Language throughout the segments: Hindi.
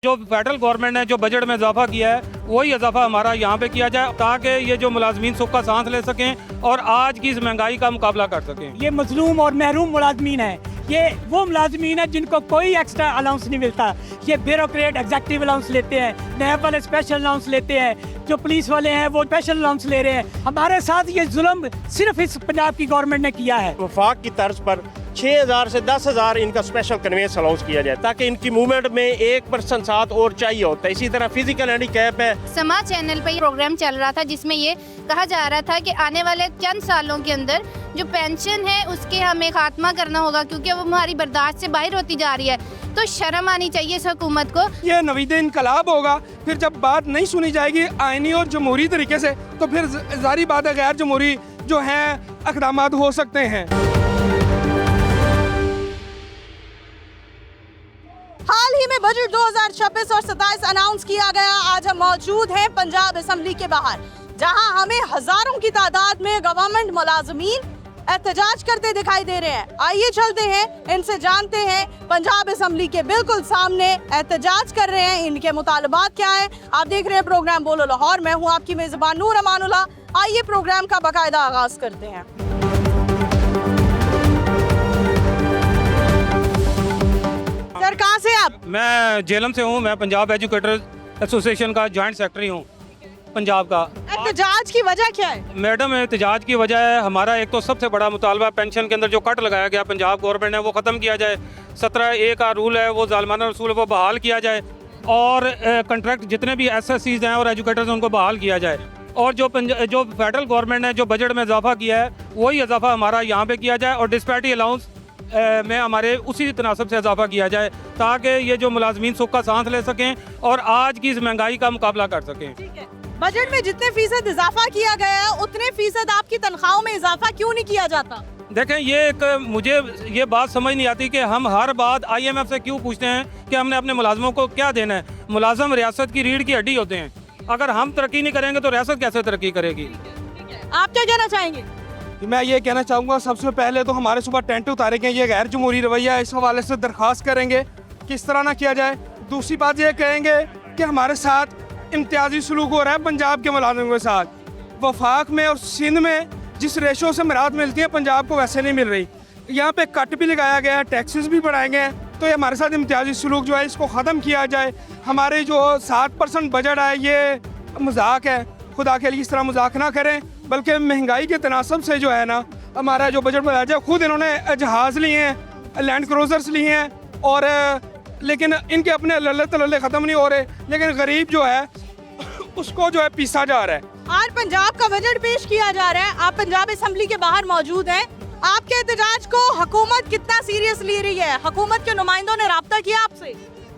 जो फेडरल गवर्नमेंट ने जो बजट में इजाफा किया है वही इजाफा हमारा यहाँ पे किया जाए ताकि ये जो मुलाजमीन सुख का सांस ले सकें और आज की इस महंगाई का मुकाबला कर सकें। ये मजलूम और महरूम मुलाजमीन है, ये वो मुलाजमीन है जिनको कोई एक्स्ट्रा अलाउंस नहीं मिलता। ये ब्यूरोक्रेट एग्जेक्टिव अलाउंस लेते हैं, नैब वाले स्पेशल अलाउंस लेते हैं, जो पुलिस वाले हैं वो स्पेशल अलाउंस ले रहे हैं। हमारे साथ ये जुल्म सिर्फ इस पंजाब की गवर्नमेंट ने किया है। वफाक की तर्ज पर 6,000 से 10,000 इनका स्पेशल कन्वेंस अलाउंस किया जाए ताकि इनकी मूवमेंट में 1% साथ और चाहिए होता है। इसी तरह फिजिकल हैंडीकैप है। समाज चैनल पे ये प्रोग्राम चल रहा था जिसमें ये कहा जा रहा था कि आने वाले चंद सालों के अंदर जो पेंशन है उसके हमें खात्मा करना होगा क्योंकि वो हमारी बर्दाश्त से बाहर होती जा रही है। तो शर्म आनी चाहिए इस हुकूमत को। ये नवीद इनकलाब होगा, फिर जब बात नहीं सुनी जाएगी आईनी और जमहूरी तरीके से तो फिर जारी बात है गैर जमहूरी जो है इक़दाम हो सकते हैं। हाल ही में बजट 2026 और 27 अनाउंस किया गया। आज हम मौजूद हैं पंजाब असेंबली के बाहर, जहां हमें हजारों की तादाद में गवर्नमेंट मुलाजमीन एहतजाज करते दिखाई दे रहे हैं। आइए चलते हैं, इनसे जानते हैं पंजाब असेंबली के बिल्कुल सामने एहतजाज कर रहे हैं, इनके मुतालबात क्या है। आप देख रहे हैं प्रोग्राम बोलो लाहौर, मैं हूँ आपकी मेजबान नूर अमानुल्लाह। आइए प्रोग्राम का बाकायदा आगाज करते हैं। सर कहाँ से आप? मैं जेलम से हूँ, मैं पंजाब एजुकेटर एसोसिएशन का जॉइंट सेक्रेटरी हूँ पंजाब का। एहतजाज की वजह क्या है? मैडम एहतजाज की वजह है हमारा एक तो सबसे बड़ा मुतालबा पेंशन के अंदर जो कट लगाया गया पंजाब गवर्नमेंट ने वो ख़त्म किया जाए। 17A का रूल है वो जालमाना रसूल है वो बहाल किया जाए और कंट्रैक्ट जितने भी SSCs हैं और एजुकेटर्स हैं उनको बहाल किया जाए। और जो फेडरल गवर्नमेंट ने जो बजट में इजाफा किया है वही इजाफा हमारा यहाँ पे किया जाए और डिस्पैरिटी अलाउंस में हमारे उसी तनासब से इजाफा किया जाए ताकि ये जो मुलाजमीन सुख का सांस ले सकें और आज की इस महंगाई का मुकाबला कर सकें। ठीक है, बजट में जितने फीसद इजाफा किया गया है उतने फीसद आपकी तनख्वाहों में इजाफा क्यों नहीं किया जाता? देखें ये एक मुझे ये बात समझ नहीं आती कि हम हर बात IMF से क्यों पूछते हैं कि हमने अपने मुलाजमों को क्या देना है। मुलाजम रियासत की रीढ़ की हड्डी होते हैं, अगर हम तरक्की नहीं करेंगे तो रियासत कैसे तरक्की करेगी। आप क्या कहना चाहेंगे? मैं ये कहना चाहूँगा सबसे पहले तो हमारे सुबह टेंट उतारे गए, ये गैर जमहूरी रवैया है, इस हवाले से दरख्वास्त करेंगे किस तरह ना किया जाए। दूसरी बात ये कहेंगे कि हमारे साथ इम्तियाजी सलूक हो रहा है पंजाब के मुलाजिमों के साथ। वफाक में और सिंध में जिस रेशो से मराद मिलती है पंजाब को वैसे नहीं मिल रही। यहाँ पे कट भी लगाया गया है, टैक्सेस भी बढ़ाए गए हैं, तो ये हमारे साथ इम्तियाजी सलूक जो है इसको ख़त्म किया जाए। हमारे जो 7% बजट है ये मजाक है, खुदा के लिए इस तरह मजाक ना करें, बल्कि महंगाई के तनासब से जो है ना हमारा जो बजट बनाया जाए। खुद इन्होंने जहाज़ लिए हैं, लैंड क्रूजर्स लिए हैं और लेकिन इनके अपने लल्ले तलल्ले ख़त्म नहीं हो रहे, लेकिन गरीब जो है उसको जो है पीसा जा रहा है। आज पंजाब का बजट पेश किया जा रहा है, आप पंजाब असेंबली के बाहर मौजूद हैं। आपके एहतजाज को हुकूमत कितना सीरियस ले रही है? हुकूमत के नुमाइंदों ने राब्ता किया आपसे?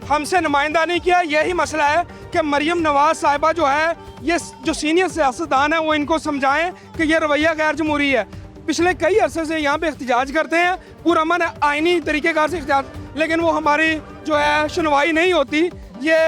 हमसे नुमाइंदा नहीं किया। यही मसला है कि मरियम नवाज साहिबा जो है ये जो सीनियर सियासतदान है वो इनको समझाएं कि ये रवैया गैर जमहूरी है। पिछले कई अरसे से यहाँ पे एहतजाज करते हैं, पूरा मन है आइनी तरीक़ेकार से एहतजाज, लेकिन वो हमारी जो है सुनवाई नहीं होती। ये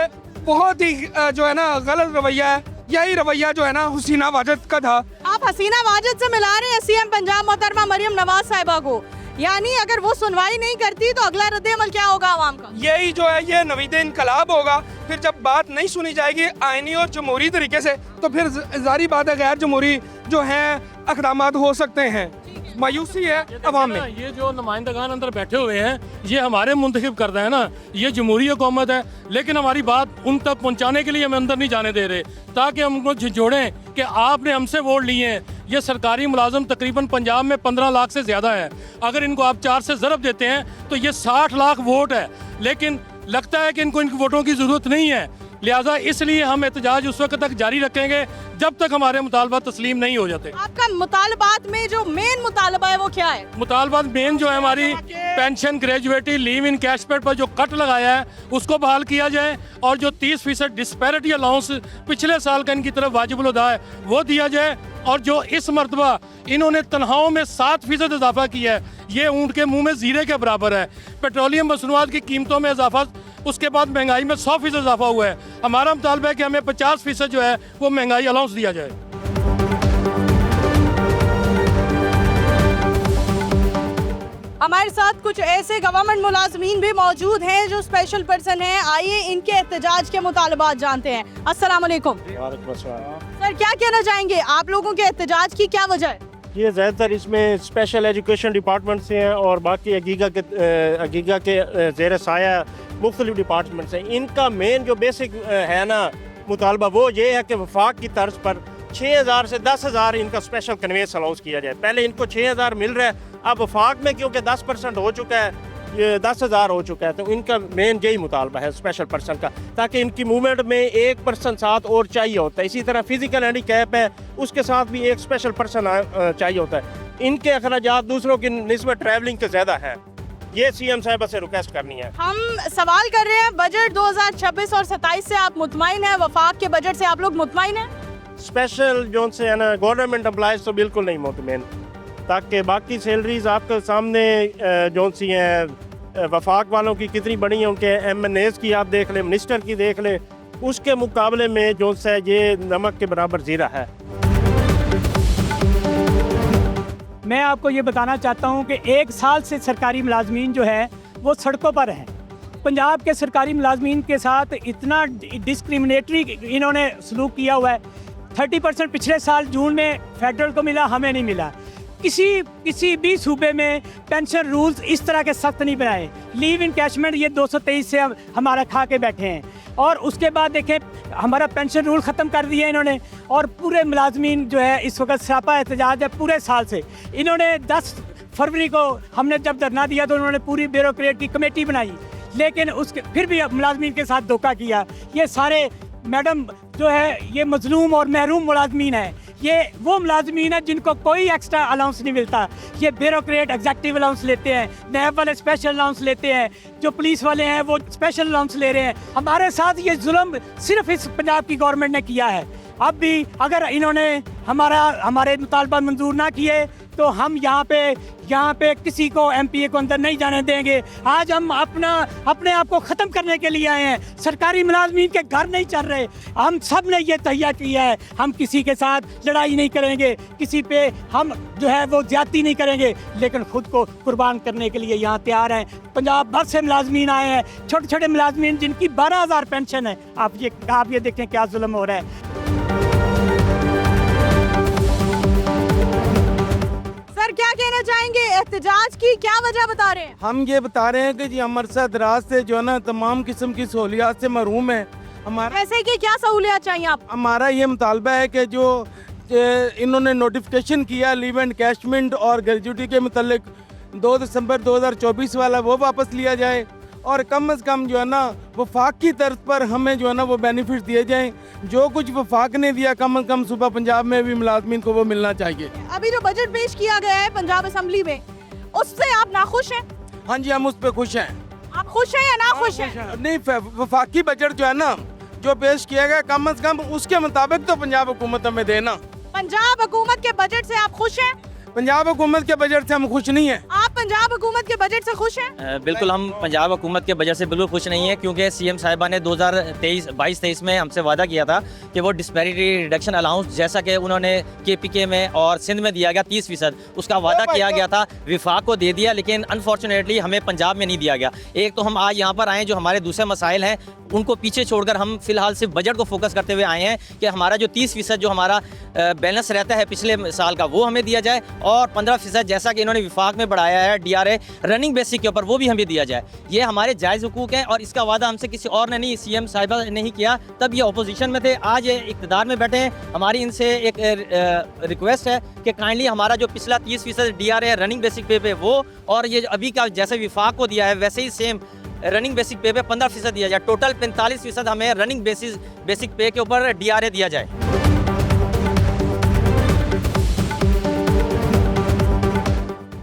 बहुत ही जो है ना गलत रवैया है। यही रवैया जो है ना हसीना वाजद का था। आप हसीना वाजद से मिला रहे हैं CM पंजाब मोहतरमा मरियम नवाज साहिबा को, यानी अगर वो सुनवाई नहीं करती तो अगला रद्द-ए-अमल क्या होगा आवाम का? यही जो है ये नवीद इनकलाब होगा, फिर जब बात नहीं सुनी जाएगी आईनी और जमहूरी तरीके से तो फिर जारी बात है गैर जमहूरी जो है इक़दाम हो सकते हैं। मायूसी है अवाम में। ये जो नुमाइंदगान अंदर बैठे हुए हैं ये हमारे मुंतखब करते हैं ना, ये जमहूरी हुकूमत है, लेकिन हमारी बात उन तक पहुंचाने के लिए हमें अंदर नहीं जाने दे रहे ताकि हम उनको झिझोड़ें कि आपने हमसे वोट लिए हैं। ये सरकारी मुलाजम तकरीबन पंजाब में 15 लाख से ज़्यादा है, अगर इनको आप 4 से ज़रब देते हैं तो ये 60 लाख वोट है, लेकिन लगता है कि इनको इन वोटों की ज़रूरत नहीं है। लिहाजा इसलिए हम एहतजाज उस वक्त तक जारी रखेंगे जब तक हमारे मुतालबा तस्लीम नहीं हो जाते। आपका मुतालबात में जो मेन मुतालबा है वो क्या है? मुतालबात मेन जो है हमारी pension, gratuity, leave in cash paid पर जो कट लगाया है उसको बहाल किया जाए और जो 30% डिस्पैरिटी अलाउंस पिछले साल का इनकी तरफ वाजिबुल अदा है वो दिया जाए। और जो इस मरतबा इन्होंने तनख्वाहों में 7% इजाफा किया है ये ऊँट के मुँह में जीरे के बराबर है। पेट्रोलियम मसनूआत की कीमतों में इजाफा, उसके बाद महंगाई में 100% इजाफा हुआ है। हमारा मुतालबा है कि हमें 50% जो है वो महंगाई अलाउंस दिया जाए। हमारे साथ कुछ ऐसे गवर्नमेंट मुलाजमीन भी मौजूद हैं जो स्पेशल पर्सन हैं। आइए इनके एहतजाज के मुतालबात जानते हैं। अस्सलाम वालेकुम सर, क्या कहना चाहेंगे आप लोगों के एहतजाज की क्या वजह है? ये ज़्यादातर इसमें स्पेशल एजुकेशन डिपार्टमेंट से हैं और बाकी अगीगा के ज़ेर साया मुख्तलिफ डिपार्टमेंट से। इनका मेन जो बेसिक है ना मुतालबा वो ये है कि वफाक की तर्ज पर 6,000 से 10,000 इनका स्पेशल कन्वेंस अलाउंस किया जाए। पहले इनको 6,000 मिल रहा है, अब वफाक में क्योंकि 10% हो चुका है, ये 10,000 हो चुका है, तो इनका मेन यही मुतालबा है स्पेशल पर्सन का, ताकि इनकी मूवमेंट में एक पर्सन साथ और चाहिए होता है। इसी तरह फिजिकल हैंडीकैप है, उसके साथ भी एक स्पेशल पर्सन चाहिए होता है। इनके अखराजात दूसरों की निस्बत ट्रैवलिंग के ज़्यादा है। ये सीएम साहिबा से रिक्वेस्ट करनी है। हम सवाल कर रहे हैं, बजट 2026 और 27 से आप मुतमईन हैं? वफाक के बजट से आप लोग मुतमईन हैं? स्पेशल जो से है ना गवर्नमेंट एम्प्लॉयज़ तो बिल्कुल नहीं मुतमईन, ताकि बाकी सैलरीज आपके सामने जो सी हैं वफाक वालों की कितनी बड़ी हैं, उनके MNAs की आप देख लें, मिनिस्टर की देख लें, उसके मुकाबले में जो सा ये नमक के बराबर ज़ीरा है। मैं आपको ये बताना चाहता हूँ कि 1 साल से सरकारी मुलाजमीन जो है वो सड़कों पर हैं। पंजाब के सरकारी मुलाजमीन के साथ इतना डिस्क्रिमिनेटरी इन्होंने सलूक किया हुआ है। 30% पिछले साल जून में फेडरल को मिला, हमें नहीं मिला। किसी भी सूबे में पेंशन रूल्स इस तरह के सख्त नहीं बनाए। लीव इनकैशमेंट ये 223 से हमारा खा के बैठे हैं। और उसके बाद देखें हमारा पेंशन रूल ख़त्म कर दिया इन्होंने। और पूरे मुलाजमीन जो है इस वक्त सरापा एहतजाज है पूरे साल से। इन्होंने 10 फरवरी को हमने जब धरना दिया तो उन्होंने पूरी ब्यूरोक्रेट की कमेटी बनाई, लेकिन उसके फिर भी मुलाजमीन के साथ धोखा किया। ये सारे मैडम जो है ये मजलूम और महरूम मुलाजमीन है। ये वो मुलाजमीन है जिनको कोई एक्स्ट्रा अलाउंस नहीं मिलता। ये ब्यूरोक्रेट एग्जेक्टिव अलाउंस लेते हैं, नैब वाले स्पेशल अलाउंस लेते हैं, जो पुलिस वाले हैं वो स्पेशल अलाउंस ले रहे हैं। हमारे साथ ये जुल्म सिर्फ इस पंजाब की गवर्नमेंट ने किया है। अब भी अगर इन्होंने हमारे मुतालबा मंजूर ना किए तो हम यहाँ पे किसी को MPA को अंदर नहीं जाने देंगे। आज हम अपने आप को ख़त्म करने के लिए आए हैं। सरकारी मुलाजमीन के घर नहीं चल रहे। हम सब ने ये तैयार किया है, हम किसी के साथ लड़ाई नहीं करेंगे, किसी पे हम जो है वो ज्यादती नहीं करेंगे, लेकिन खुद को कुर्बान करने के लिए यहाँ तैयार हैं। पंजाब भर से मुलाजमीन आए हैं, छोटे छोटे मुलाजमीन जिनकी 12,000 पेंशन है। आप ये देखें क्या जुल्म हो रहा है। सर, क्या कहना चाहेंगे? एहतजाज की क्या वजह बता रहे हैं? हम ये बता रहे हैं कि जी अमृतसर दराज से जो है ना तमाम किस्म की सहूलियात से महरूम है। ऐसे की क्या सहूलियत चाहिए आप? हमारा ये मुतालबा है कि जो इन्होंने नोटिफिकेशन किया लीव एंड कैशमेंट और ग्रेजुटी के मुतल्लिक 2 दिसंबर 2024 वाला वो वापस लिया जाए, और कम से कम जो है ना वफाक की तर्ज पर हमें जो है ना वो बेनिफिट दिए जाएं। जो कुछ वफाक ने दिया कम से कम सुबह पंजाब में भी मुलाजमीन को वो मिलना चाहिए। अभी जो बजट पेश किया गया है पंजाब असेंबली में, उससे आप नाखुश हैं? हाँ जी, हम उस पर खुश हैं। आप खुश हैं या नाखुश हैं? नहीं, वफाकी बजट जो है ना जो पेश किया गया कम से कम उसके मुताबिक तो पंजाब हुकूमत हमें देना। पंजाब हुकूमत के बजट से आप खुश हैं? पंजाब हुकूमत के बजट से हम खुश नहीं हैं। आप पंजाब हुकूमत के बजट से खुश हैं? बिल्कुल, हम पंजाब हुकूमत के बजट से बिल्कुल खुश नहीं है, क्योंकि CM साहिबा ने 2022-23 में हमसे वादा किया था कि वो डिस्पैरिटी रिडक्शन अलाउंस जैसा कि उन्होंने KPK में और सिंध में दिया गया 30%, उसका वादा किया गया था, विफाक को दे दिया, लेकिन अनफॉर्चुनेटली हमें पंजाब में नहीं दिया गया। एक तो हम आज यहाँ पर आए, जो हमारे दूसरे मसाइल हैं उनको पीछे छोड़कर हम फिलहाल सिर्फ बजट को फोकस करते हुए आए हैं कि हमारा जो 30% जो हमारा बैलेंस रहता है पिछले साल का वो हमें दिया जाए, और 15% जैसा कि इन्होंने विफाक में बढ़ाया है DRA रनिंग बेसिक के ऊपर वो भी हमें दिया जाए। ये हमारे जायज़ हुकूक हैं, और इसका वादा हमसे किसी और ने नहीं, CM साहिबा ने ही किया। तब ये अपोजिशन में थे, आज ये इक़्तिदार में बैठे हैं। हमारी इनसे एक रिक्वेस्ट है कि काइंडली हमारा जो पिछला 30% DRA रनिंग बेसिक पे वो, और ये अभी का जैसे विफाक को दिया है वैसे ही सेम रनिंग बेसिक पे 15% दिया जाए। टोटल 45% हमें रनिंग बेसिक पे के ऊपर DRA दिया जाए।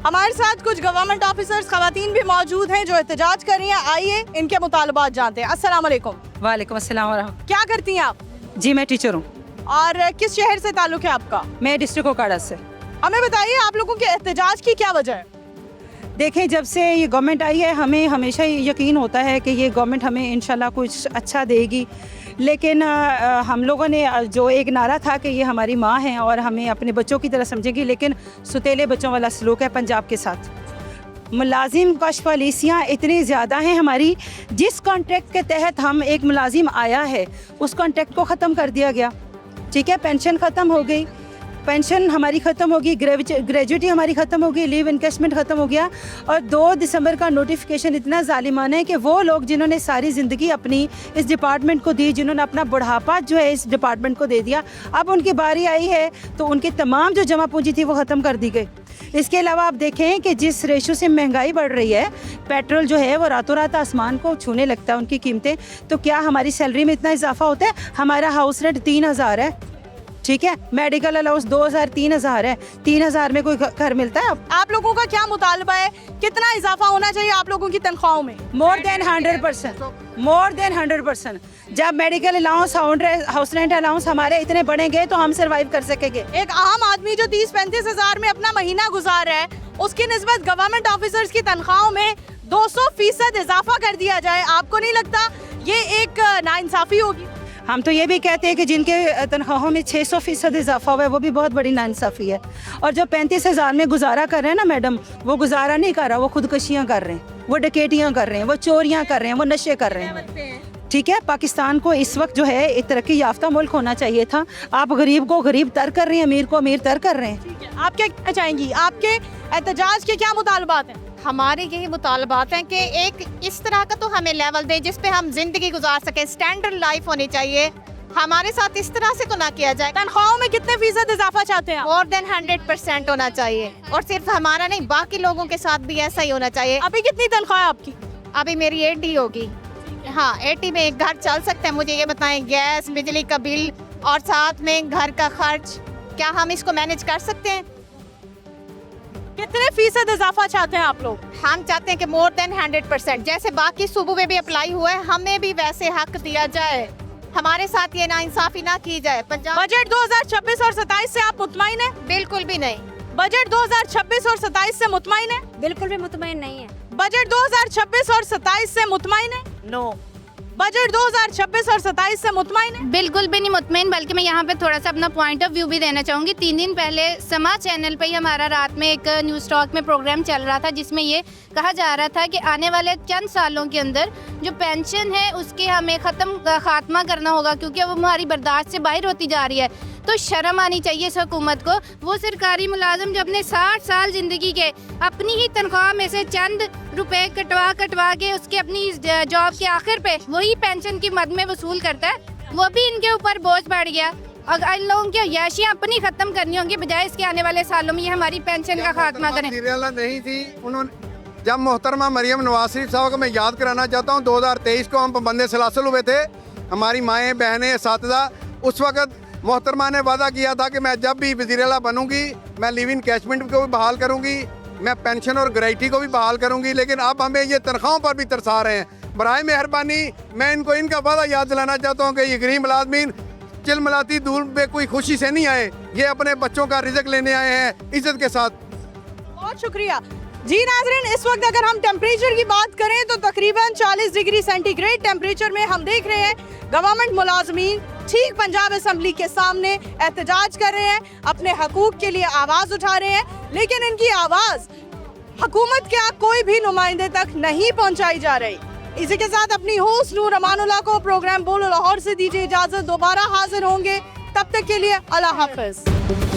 हमारे साथ कुछ गवर्नमेंट ऑफिसर्स खवातीन भी मौजूद हैं जो एहतजाज कर रही हैं। आइए इनके मुतालबात जानते हैं। अस्सलाम वालेकुम। वालेकुम अस्सलाम वरहमतुल्लाह। क्या करती हैं आप? जी मैं टीचर हूँ। और किस शहर से ताल्लुक है आपका? मैं डिस्ट्रिक्ट ओकाड़ा से। हमें बताइए आप लोगों के एहतजाज की क्या वजह है? देखें, जब से ये गवर्नमेंट आई है हमें हमेशा यकीन होता है कि ये गवर्नमेंट हमें इंशाल्लाह कुछ अच्छा देगी, लेकिन हम लोगों ने जो एक नारा था कि ये हमारी माँ हैं और हमें अपने बच्चों की तरह समझेंगी, लेकिन सुतेले बच्चों वाला सलूक है पंजाब के साथ। मुलाजिम कश पॉलिसियाँ इतनी ज़्यादा हैं हमारी। जिस कॉन्ट्रैक्ट के तहत हम एक मुलाजिम आया है उस कॉन्ट्रैक्ट को ख़त्म कर दिया गया। ठीक है, पेंशन ख़त्म हो गई, पेंशन हमारी ख़त्म होगी, ग्रेजुएटी हमारी ख़त्म होगी, लीव इनकेशमेंट ख़त्म हो गया। और 2 दिसंबर का नोटिफिकेशन इतना ज़ालिमाना है कि वो लोग जिन्होंने सारी ज़िंदगी अपनी इस डिपार्टमेंट को दी, जिन्होंने अपना बुढ़ापा जो है इस डिपार्टमेंट को दे दिया, अब उनकी बारी आई है तो उनकी तमाम जो जमा पूंजी थी वो ख़त्म कर दी गई। इसके अलावा आप देखें कि जिस रेशो से महंगाई बढ़ रही है, पेट्रोल जो है वो रातों रात आसमान को छूने लगता है उनकी कीमतें, तो क्या हमारी सैलरी में इतना इजाफा होता है? हमारा हाउस रेंट 3000 है, ठीक है, मेडिकल अलाउंस 2000 3000 है, 3000 में कोई घर मिलता है? आप लोगों का क्या मुतालबा है, कितना इजाफा होना चाहिए आप लोगों की तनख्वाहों में? More than 100%, more than 100%। जब medical allowance, house rent allowance हमारे इतने बढ़ेंगे तो हम सर्वाइव कर सकेंगे। एक आम आदमी जो 30-35 हज़ार में अपना महीना गुजार रहा है, उसकी निस्बत गवर्नमेंट ऑफिसर्स की तनख्वाहों में 200% इजाफा कर दिया जाए, आपको नहीं लगता ये एक नाइंसाफी होगी? हम तो ये भी कहते हैं कि जिनके तनख्वाहों में 600% इजाफा हुआ है वो भी बहुत बड़ी नाइंसाफ़ी है। और जो 35,000 में गुजारा कर रहे हैं ना मैडम, वो गुजारा नहीं कर रहा, वो खुदकशियाँ कर रहे हैं, वो डकैतियाँ कर रहे हैं, वो चोरियाँ कर रहे हैं, वो नशे कर रहे हैं। ठीक है, पाकिस्तान को इस वक्त जो है एक तरक्की याफ्ता मुल्क होना चाहिए था। आप गरीब को गरीब तर कर रहे हैं, अमीर को अमीर तर कर रहे हैं। आप क्या कहना चाहेंगी, आपके एहतजाज के क्या मुतालबात हैं? हमारे यही मुतालबात हैं कि एक इस तरह का तो हमें लेवल दे जिस पे हम जिंदगी गुजार सके, स्टैंडर्ड लाइफ होनी चाहिए। हमारे साथ इस तरह से तो ना किया जाए। तनख्वाहों में कितने फीसद इजाफा चाहते हैं? मोर देन 100% होना चाहिए, और सिर्फ हमारा नहीं, बाकी लोगों के साथ भी ऐसा ही होना चाहिए। अभी कितनी तनख्वाह है आपकी? अभी मेरी 80 होगी। हाँ, 80 में एक घर चल सकता है? मुझे ये बताएं, गैस बिजली का बिल और साथ में घर का खर्च, क्या हम इसको मैनेज कर सकते हैं? कितने फीसद इजाफा चाहते हैं आप लोग? हम चाहते हैं कि मोर देन 100%, जैसे बाकी सूबों में भी अप्लाई हुआ है, हमें भी वैसे हक दिया जाए। हमारे साथ ये नाइंसाफी ना की जाए। पंजाब बजट 2026 और 27 से आप मुतमईन हैं? बिल्कुल भी नहीं। बजट 2026 और 27 से मुतमईन है? बिल्कुल भी मुतमईन नहीं है। बजट 2026 और 27 से मुतमईन है? नो। बजट 2026 और 27 से मुतमईन है? बिल्कुल भी नहीं मुतमईन, बल्कि मैं यहाँ पे थोड़ा सा अपना पॉइंट ऑफ व्यू भी देना चाहूँगी। 3 दिन पहले समा चैनल पे ही हमारा रात में एक न्यूज़ टॉक में प्रोग्राम चल रहा था, जिसमें ये कहा जा रहा था कि आने वाले चंद सालों के अंदर जो पेंशन है उसके हमें खात्मा करना होगा, क्योंकि वो हमारी बर्दाश्त से बाहर होती जा रही है। तो शर्म आनी चाहिए इस हुकूमत को। वो सरकारी मुलाजिम जो अपने 60 साल ज़िंदगी के अपनी ही तनख्वाह में से चंद रुपए कटवा के उसके अपनी जॉब के आखिर पे वही पेंशन की मद में वसूल करता है, वो भी इनके ऊपर बोझ बढ़ गया। अगर इन लोगों की याशियाँ अपनी ख़त्म करनी होंगी, बजाय इसके आने वाले सालों में ये हमारी पेंशन का खात्मा करें। नहीं थी उन्होंने, जब मोहतरमा मरियम नवाज शरीफ साहब को मैं याद कराना चाहता हूँ, 2023 को हम पाबंद सलासल हुए थे, हमारी माएँ बहनें साथीदा। उस वक्त मोहतरमा ने वादा किया था कि मैं जब भी वज़ीर आला बनूंगी मैं लिव इन कैशमेंट को भी बहाल करूंगी, मैं पेंशन और ग्रेजुएटी को भी बहाल करूंगी। लेकिन अब हमें ये तनख्वाहों पर भी तरसा रहे हैं। बराए मेहरबानी मैं इनको इनका वादा याद दिलाना चाहता हूँ कि ये गरीब मुलाजमीन चिलमलाती दूर में कोई खुशी से नहीं आए, ये अपने बच्चों का रिज़्क लेने आए हैं इज्जत के साथ। बहुत शुक्रिया जी। नाज़रीन, इस वक्त अगर हम टेम्परेचर की बात करें तो तकरीबन 40 डिग्री सेंटीग्रेड टेम्परेचर में हम देख रहे हैं गवर्नमेंट मुलाजमीन ठीक पंजाब असम्बली के सामने एहतजाज कर रहे हैं, अपने हकूक़ के लिए आवाज़ उठा रहे हैं। लेकिन इनकी आवाज़ हुकूमत के कोई भी नुमाइंदे तक नहीं पहुंचाई जा रही। इसी के साथ अपनी होस्ट नूर अमानुल्लाह को प्रोग्राम बोलो लाहौर से दीजिए इजाज़त। दोबारा हाजिर होंगे, तब तक के लिए अल्लाह हाफ़िज़।